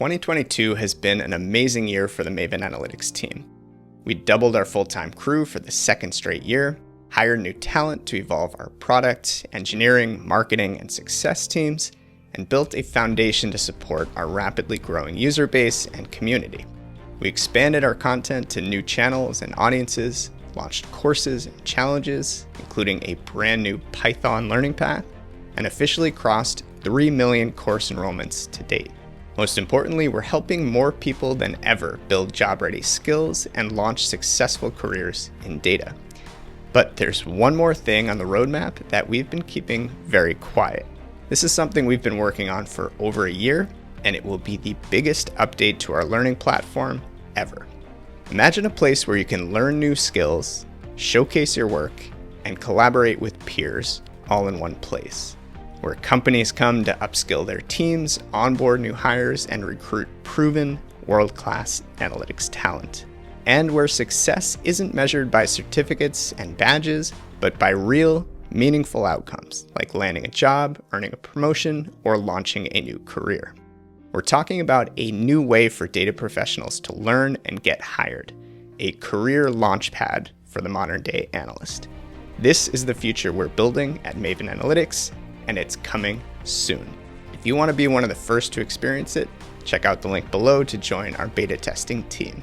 2022 has been an amazing year for the Maven Analytics team. We doubled our full-time crew for the second straight year, hired new talent to evolve our product, engineering, marketing, and success teams, and built a foundation to support our rapidly growing user base and community. We expanded our content to new channels and audiences, launched courses and challenges, including a brand new Python learning path, and officially crossed 3 million course enrollments to date. Most importantly, we're helping more people than ever build job-ready skills and launch successful careers in data. But there's one more thing on the roadmap that we've been keeping very quiet. This is something we've been working on for over a year, and it will be the biggest update to our learning platform ever. Imagine a place where you can learn new skills, showcase your work, and collaborate with peers all in one place, where companies come to upskill their teams, onboard new hires, and recruit proven world-class analytics talent. And where success isn't measured by certificates and badges, but by real, meaningful outcomes, like landing a job, earning a promotion, or launching a new career. We're talking about a new way for data professionals to learn and get hired, a career launchpad for the modern-day analyst. This is the future we're building at Maven Analytics, and it's coming soon. If you want to be one of the first to experience it, check out the link below to join our beta testing team.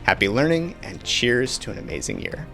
Happy learning and cheers to an amazing year.